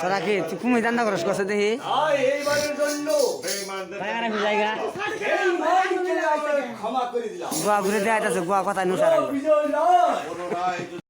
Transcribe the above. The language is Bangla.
তোরা কি তুমি দান্দা খরচ করছে দেখি গোয়া ঘুরে দেয় গোয়া কথা নুসার